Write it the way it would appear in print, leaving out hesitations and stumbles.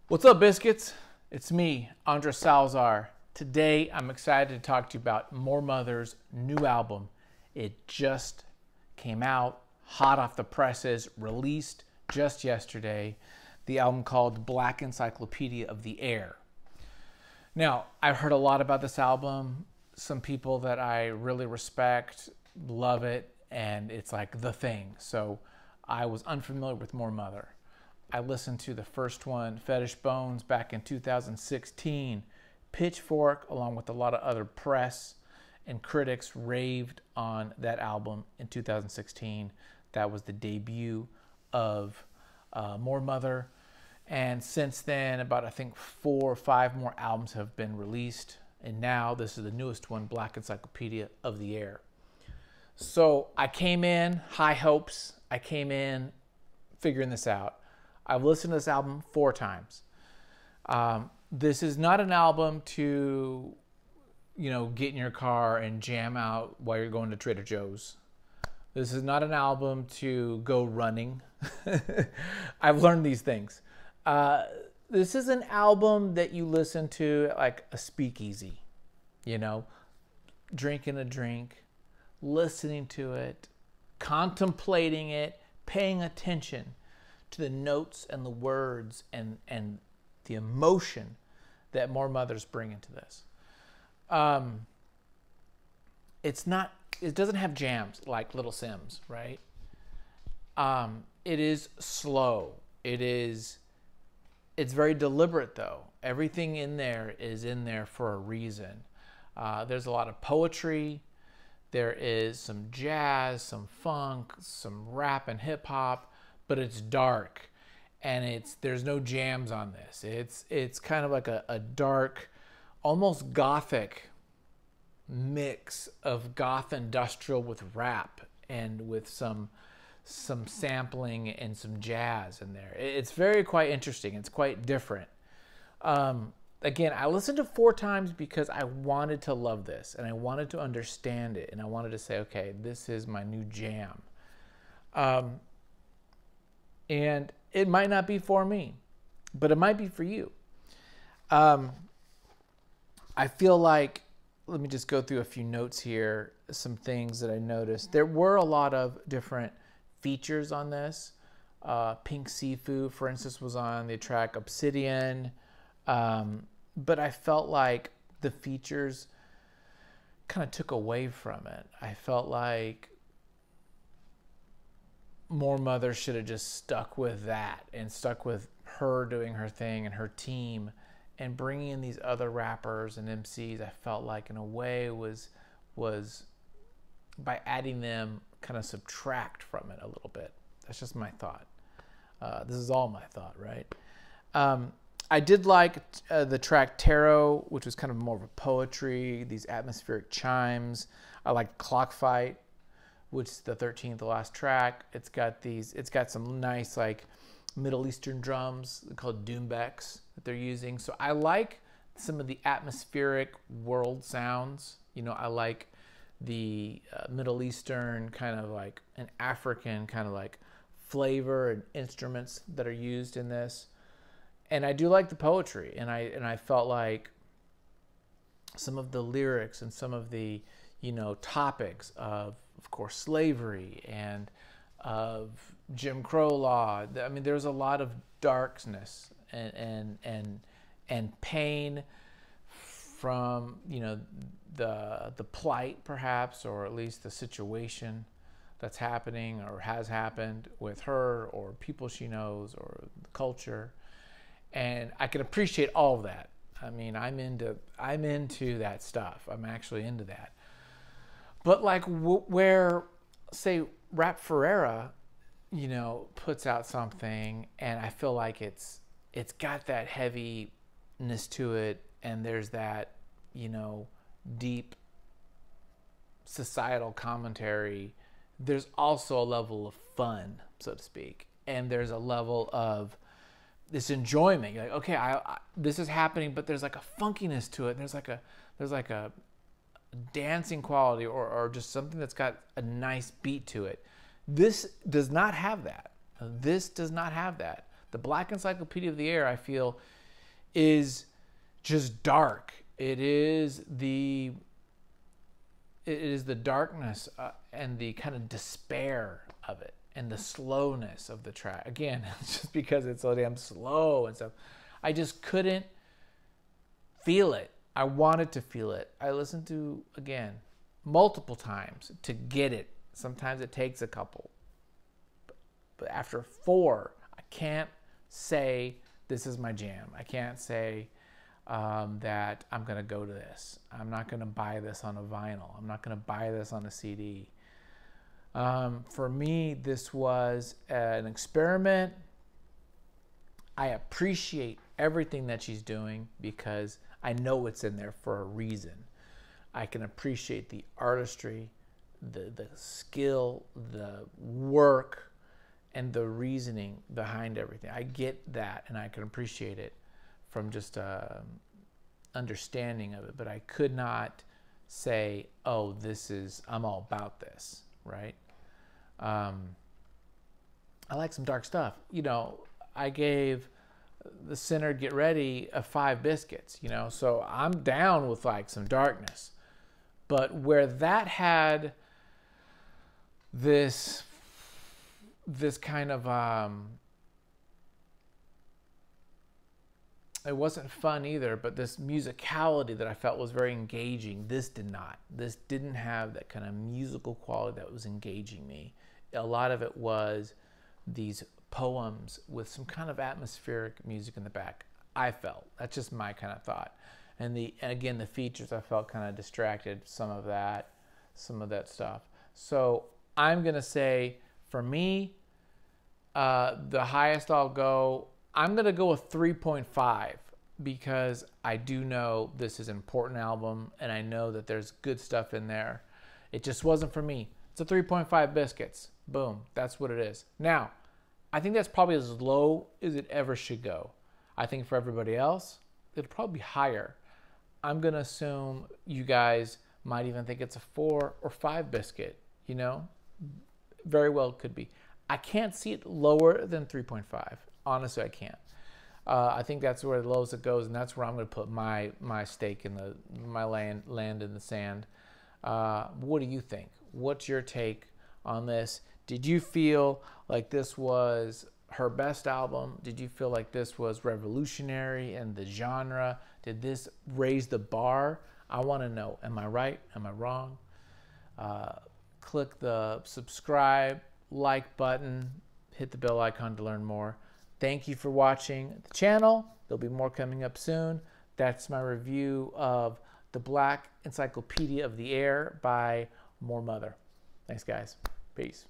What's up, biscuits? It's me, Andres Salazar. Today, I'm excited to talk to you about Moor Mother's new album. It just came out, hot off the presses, released just yesterday. The album called Black Encyclopedia of the Air. Now, I've heard a lot about this album. Some people that I really respect love it, and it's like the thing. So I was unfamiliar with Moor Mother. I listened to the first one, Fetish Bones, back in 2016. Pitchfork, along with a lot of other press and critics, raved on that album in 2016. That was the debut of Moor Mother. And since then, about I think 4 or 5 more albums have been released. And now this is the newest one, Black Encyclopedia of the Air. So I came in, high hopes. I came in figuring this out. I've listened to this album 4 times. This is not an album to, get in your car and jam out while you're going to Trader Joe's. This is not an album to go running. I've learned these things. This is an album that you listen to at like a speakeasy, drinking a drink, listening to it, contemplating it, paying attention to the notes and the words and the emotion that Moor Mothers bring into this. It doesn't have jams like Little Sims, right? It is slow. It's very deliberate though. Everything in there is in there for a reason. There's a lot of poetry. There is some jazz, some funk, some rap and hip hop, but it's dark, and there's no jams on this. It's kind of like a dark, almost gothic mix of goth industrial with rap and with some sampling and some jazz in there. It's quite interesting. It's quite different. Again, I listened to 4 times because I wanted to love this and I wanted to understand it, and I wanted to say, okay, this is my new jam. And it might not be for me, but it might be for you. I feel like, let me just go through a few notes here, some things that I noticed. There were a lot of different features on this. Pink Seafood, for instance, was on the track Obsidian. But I felt like the features kind of took away from it. I felt like Moor Mother should have just stuck with that and stuck with her doing her thing and her team, and bringing in these other rappers and MCs. I felt like in a way was by adding them kind of subtract from it a little bit. That's just my thought. This is all my thought, right? I did like the track Tarot, which was kind of more of a poetry, these atmospheric chimes. I liked Clock Fight, which is the 13th, the last track. It's got some nice like Middle Eastern drums called doumbeks that they're using. So I like some of the atmospheric world sounds. I like the Middle Eastern kind of like an African kind of like flavor and instruments that are used in this. And I do like the poetry, and I felt like some of the lyrics and some of the topics of course slavery and of Jim Crow law. I mean, there's a lot of darkness and pain from the plight perhaps, or at least the situation that's happening or has happened with her or people she knows or the culture. And I can appreciate all of that. I mean, I'm into that stuff. I'm actually into that. But like where, say, Rap Ferreira, puts out something, and I feel like it's got that heaviness to it, and there's that, deep societal commentary. There's also a level of fun, so to speak, and there's a level of this enjoyment. You're like, okay, this is happening, but there's like a funkiness to it. There's like a dancing quality, or just something that's got a nice beat to it. This does not have that. This does not have that. The Black Encyclopedia of the Air, I feel, is just dark. It is the darkness and the kind of despair of it and the slowness of the track. Again, just because it's so damn slow and stuff, I just couldn't feel it. I wanted to feel it. I listened to, again, multiple times to get it. Sometimes it takes a couple. But after 4, I can't say this is my jam. I can't say that I'm going to go to this. I'm not going to buy this on a vinyl. I'm not going to buy this on a CD. For me, this was an experiment. I appreciate everything that she's doing because I know it's in there for a reason. I can appreciate the artistry, the skill, the work, and the reasoning behind everything. I get that, and I can appreciate it from just understanding of it. But I could not say, oh, I'm all about this, right? I like some dark stuff. You know, I gave The Sinner Get Ready a 5 biscuits, you know, so I'm down with like some darkness. But where that had this kind of it wasn't fun either, but this musicality that I felt was very engaging, this did not. This didn't have that kind of musical quality that was engaging me. A lot of it was these poems with some kind of atmospheric music in the back. I felt that's just my kind of thought, and again the features I felt kind of distracted some of that stuff. So I'm gonna say for me, the highest I'll go, I'm gonna go with 3.5 because I do know this is an important album and I know that there's good stuff in there. It just wasn't for me. It's a 3.5 biscuits. Boom. That's what it is. Now, I think that's probably as low as it ever should go. I think for everybody else, it'll probably be higher. I'm going to assume you guys might even think it's a 4 or 5 biscuit, you know? Very well could be. I can't see it lower than 3.5. Honestly, I can't. I think that's where the lowest it goes, and that's where I'm going to put my stake in my land in the sand. What do you think? What's your take on this? Did you feel like this was her best album? Did you feel like this was revolutionary in the genre? Did this raise the bar? I want to know. Am I right? Am I wrong? Click the subscribe, like button, hit the bell icon to learn more. Thank you for watching the channel. There'll be more coming up soon. That's my review of The Black Encyclopedia of the Air by Moor. Thanks, guys. Peace.